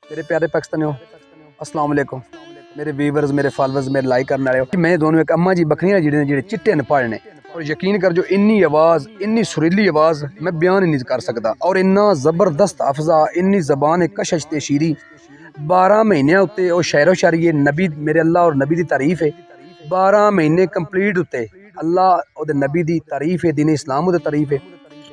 मेरे प्यारे पाकिस्तानियों, अस्सलाम वालेकुम। मेरे व्यूवर्स, मेरे फॉलोअर्स, मेरे लाइक करने वाले, मैं दोनों एक अम्मा जी बकरियां जिहड़े चिट्टे न पाले ने, और यकीन कर जो इन्नी आवाज़, इन्नी सुरीली आवाज़ मैं बयान ही नहीं कर सकता, और इन्ना ज़बरदस्त अफजा, इन्नी ज़बान कशश ते शीरी 12 महीने उत्ते और शायरो शायरी नबी मेरे अल्लाह और नबी की तारीफ है। 12 महीने कंप्लीट उत्ते अल्लाह और नबी की तारीफ है, दीन इस्लाम की तारीफ है।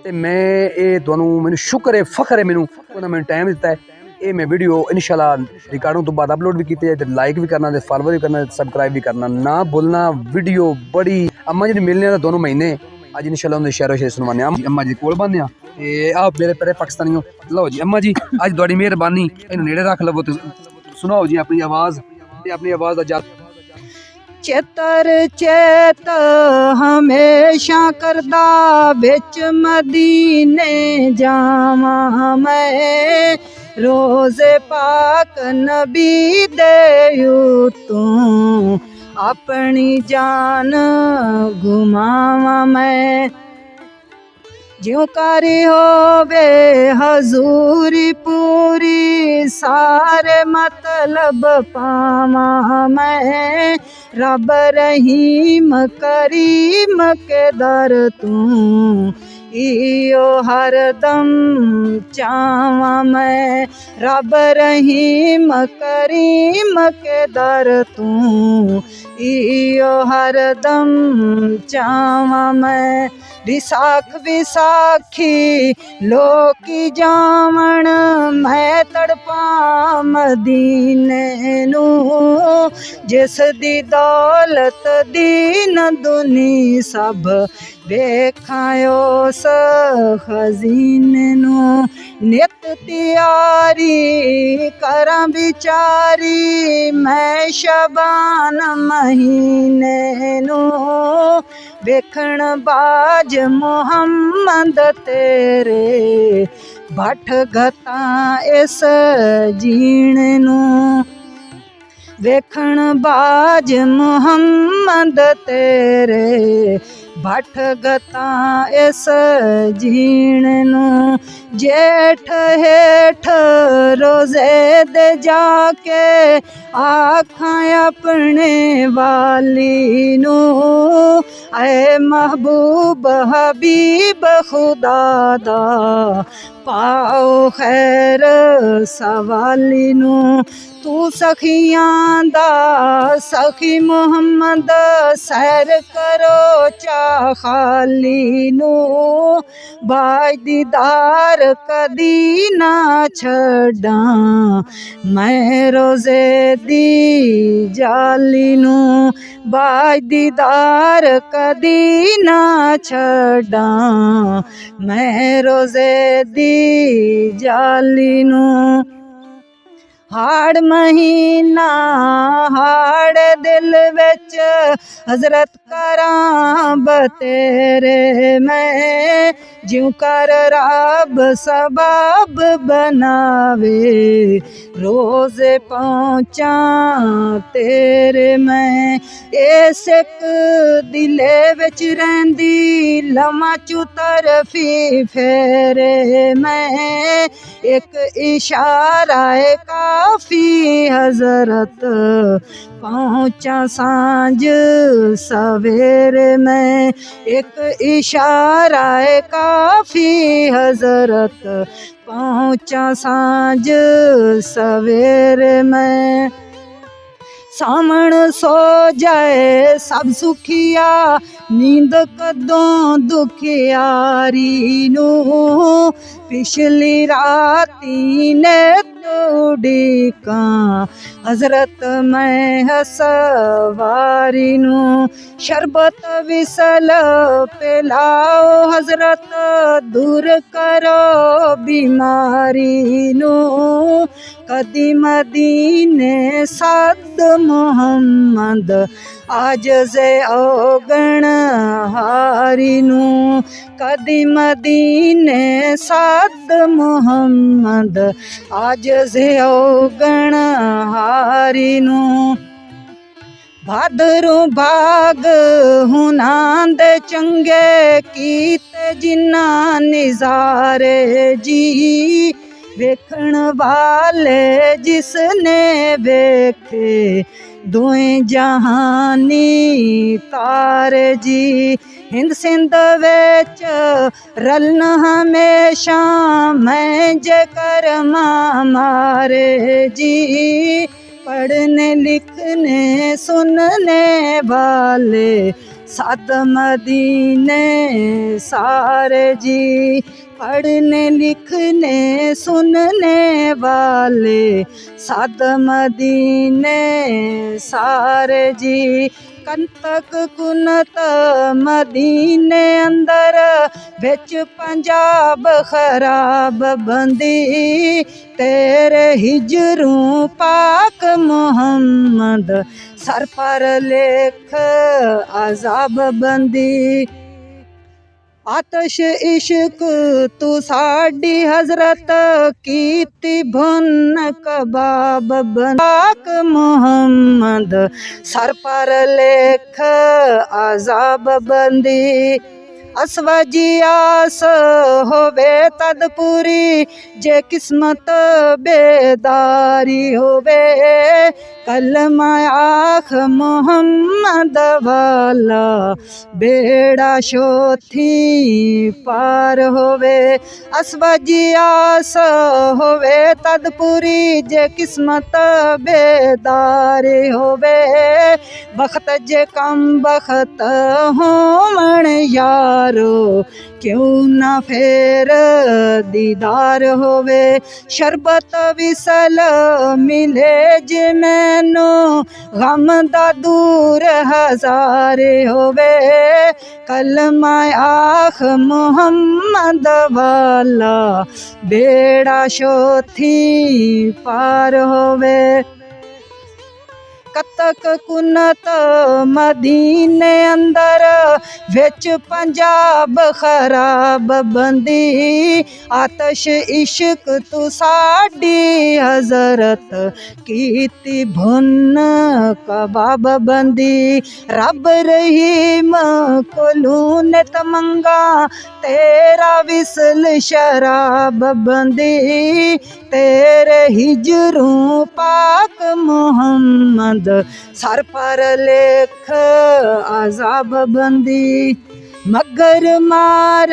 तो मैं ये दोनों मैंने शुक्र है, फख्र है, मैंने टाइम दिता है। ये मैं वीडियो इंशाल्लाह रिकॉर्डिंग तो बाद अपलोड भी की है, लाइक भी करना, फॉलो भी करना, सब्सक्राइब भी करना ना भूलना। वीडियो बड़ी अम्मा जी मिलने 2 महीने अज इंशाल्लाह उन्हें शहरों शेर सुनवाने अम्मा जी कोल बंदे आप मेरे प्यारे पाकिस्तानियों। लो जी अम्मा जी अज थोड़ी मेहरबानी इन्हू नेड़े रख लवो तो सुनाओ जी अपनी आवाज़ का चेतर चेत हमेशा करदा बिच मदीने जावा मैं, रोज़े पाक नबी दे तू अपनी जान घुमावा मैं। ज्यों करी होवे हजूरी पूरी सारे मतलब पावा मैं, रब रहीम करीम के दर तू इयो हरदम चावा मैं, रब रहीम करीम के दर तू इयो हरदम चावा मैं। विसाख विसाखी लोकी जावण मैं तड़पा मदीने नू, जिस दी दौलत दीन दुनी सब वेखायो स खजीने नू। नित तैयारी करा बिचारी मैं शबान महीने नू, वेखण बाज मोहम्मद तेरे भट गता इस जीण नू, वेखण बाज मोहम्मद तेरे भट गता इस जीण नू। जेठ हेठ रोज़े दे जाके आखां अपने वाली नू, ऐ महबूब हबीब खुदा दा पाओ खैर सवाली नू। तू सखियां दा सखी मुहम्मद सैर करो चा खाली नू, बाज दीदार कदी ना छड़ा मैं रोज़े दी जाली नू, बाज दीदार कदी ना छड़ा मैं रोज़े दी जाली नू। हाड़ महीना हाड़ दिल विच हजरत करां बतेरे मैं, ज्यों कर रब सबब बनावे रोज़े पहुँचा तेरे मैं। इस एक दिले विच रहिंदी लम्हा चू तरफी फेरे मैं, एक इशारा काफी हजरत पहुँचा सांझ सवेरे मैं, एक इशारा काफी हजरत पहुँचा सांझ सवेरे मैं। सामण सो जाए सब सुखिया नींद कदों दुखियारी नू, पिछली राती ने उड़ीका हजरत मैं हसवारी नू, शरबत विसल पिलाओ हजरत दूर करो बीमारी नू, कदी मदीने सद मोहम्मद आज जे औगण हारी नू, कदी मदीने सद मोहम्मद आज जे औगण हारी नू। भादरू भाग हुनां दे चंगे कीते जिन्ना निजारे जी, वेखण वाले जिसने वेखे दुए जहानी तारे जी। हिंद सिंध विच रलन हमेशा मैं जेकर मारे जी। पढ़ने लिखने सुनने वाले सात मदीने सारे जी। पढ़ने लिखने सुनने वाले सात मदीने सारे जी। कंतक कुनत मदीने अंदर बिच पंजाब खराब बंदी। तेरे हिजरू पाक मुहम्मद सर पर लेख अजाब बंदी। आतश इश्क तू साडी हजरत कीती भुन कबाब पाक मुहम्मद सर पर लेख अजाब बंदी। असवाजी आस होवे तद पूरी जे किस्मत बेदारी होवे। कलमा आख मुहम्मद वाला बेड़ा शोथी पार होवे। असवाजी आस होवे तद पूरी जे किस्मत बेदारी होवे। बख्त जे कम बख्त होमण यारो क्यों ना फेर दीदार होवे। शरबत विसल मिले जे मैनू गम दा दूर हजारे होवे। कलमा आख मुहम्मद वाला बेड़ा शोथी पार होवे। कतक कुनत मदीने अंदर विच पंजाब खराब बंदी। आतश इश्क तू साडी हजरत कीती भुन कबाब बंदी। रब रहीम कोलू नित मंगा तेरा विसल शराब बंदी। तेरे हिजरू पाक मुहम्मद सर पर लेख अजाब बंदी। मगर मार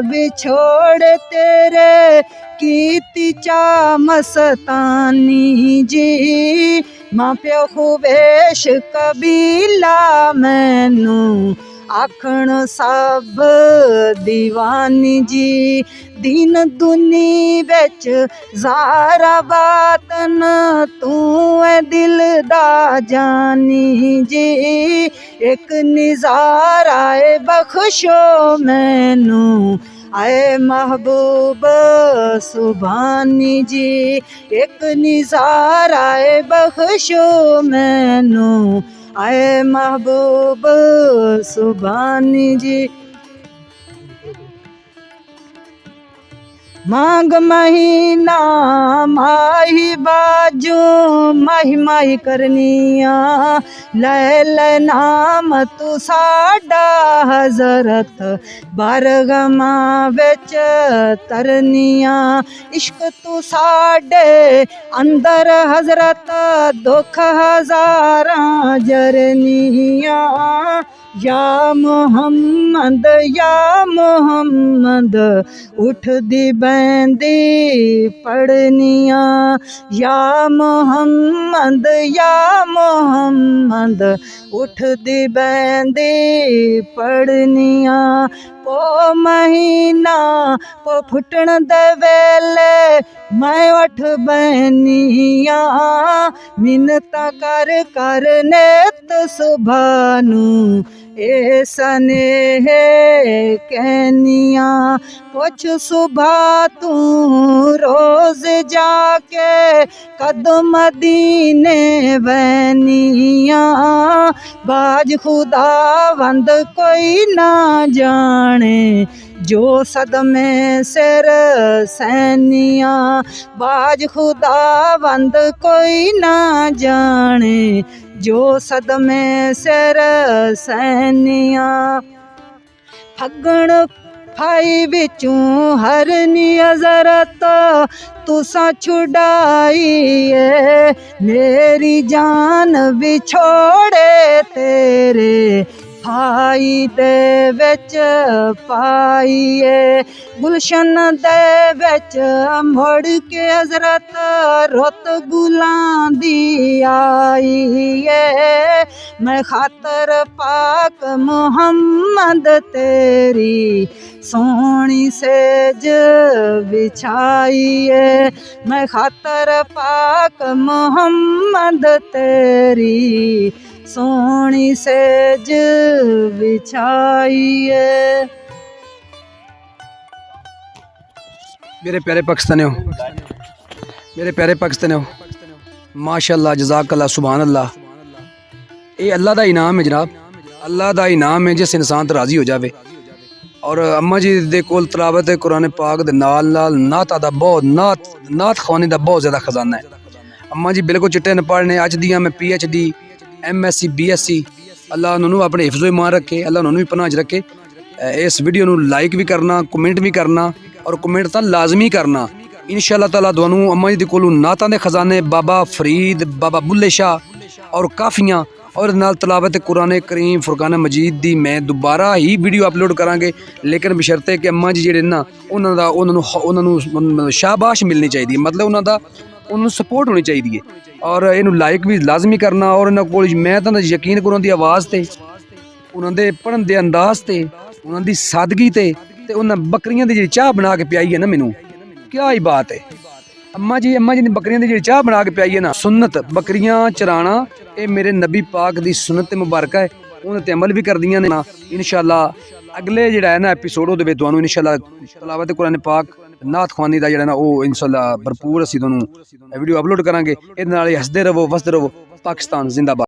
बिछोड़ तेरे कीती चा मस्तानी जी। मां प्यो खुवेश कबीला मैनू आखण सब दीवानी जी। दीन दुनी विच ज़ारा बातन तू है दिल दा जानी जी। एक निज़ारा ए बख्शो मैनू आए महबूब सुभानी जी। एक निज़ारा ए बख्शो मैनू आए महबूब सुभानी जी। मांग महीना माही बाजू माही माही करनिया। लैल नाम तू साडा हजरत बारगमा विच तरनिया। इश्क तू साडे अंदर हजरत दुख हजारां जरनिया। या मोहम्मद उठ दी बैंदी पढ़निया। या मोहम्मद उठ दी बैंदी पढ़निया। पो महीना पो फुटण दे वेले मैं उठ बैनिया। मिन्नता कर कर नेत सुभानू ए सनेह कहनिया। पुछ सुबह तू रोज जाके कदम मदीने वैनिया। बाज खुदा वंद कोई ना जाने जो सदमे सिर सैनिया। बाज खुदा वंद कोई ना जाने जो सदमे सिर सैनिया। फगण फाई बिचूं हरनी हज़रत तुसा छुड़ाइए मेरी जान बिछोड़े तेरे फाई दे विच पाइए गुलशन दे विच मुड़ के हज़रत रुत गुलां दी आईए मैं खातर पाक मुहम्मद तेरी सोहनी सेज बिछाइए मैं खातर पाक मुहम्मद तेरी सोहनी सेज बिछाइए। मेरे प्यारे पाकिस्तानियों, मेरे प्यारे पाकिस्तानियों, माशाअल्लाह, जज़ाकल्लाह, सुभान अल्लाह। ये अल्लाह दा इनाम है जनाब, अल्लाह दा इनाम है जिस इंसान तो राज़ी हो जावे। और अम्मा जी दे कोल तलावत कुरान पाक दे नाल नाल नाता दा बहुत नात खानी दा बहुत ज़्यादा खजाना है। अम्मा जी बिल्कुल चिट्टे न पढ़ने अज दियां मैं PhD MSc BSc अल्लाह उन्होंने अपने हिफ्ज़ो ईमान रखे, अल्लाह उन्होंने भी पनाह च रखे। इस वीडियो नू लाइक भी करना, कमेंट भी करना और कमेंट तो लाजमी करना। इंशाअल्लाह ताला तुहानू अम्मा जी दे कोलों नातां दे खजाने बाबा फरीद, बाबा बुल्ले शाह और काफ़ियाँ और नाल तलावत कुरान करीम फुरकान मजीद दी मैं दोबारा ही वीडियो अपलोड करांगे, लेकिन बशर्ते कि अम्मा जी जिहड़े ना उन्होंने शाबाश मिलनी चाहिए, मतलब उन्होंने सपोर्ट होनी चाहिए और इनू लाइक भी लाजमी करना। और इन्होंने कोल मैं तो यकीन करूँ उन्होंने आवाज़ ते उन्होंने पढ़न दे अंदाज ते उन्होंने सादगी ते उन्हें बकरियां दी जी चाह बना के पियाई है ना, मैनू क्या ही बात है। अम्मा जी ने बकरियां दी जी चाह बना के पियाई है ना, सुन्नत बकरियां चराना ये मेरे नबी पाक दी सुन्नत मुबारक है, उन्हें ते अमल भी कर दियां ने ना। इंशाअल्लाह अगले जिहड़ा है ना एपीसोड उहदे विच तुहानू इंशाअल्लाह तलावत कुरान पाक नात खानी दा जिहड़ा ना वो इंशाअल्लाह भरपूर असीं तुहानू वीडियो अपलोड करांगे। इहदे नाल हसदे रवो, वसदे रवो। पाकिस्तान जिंदाबाद।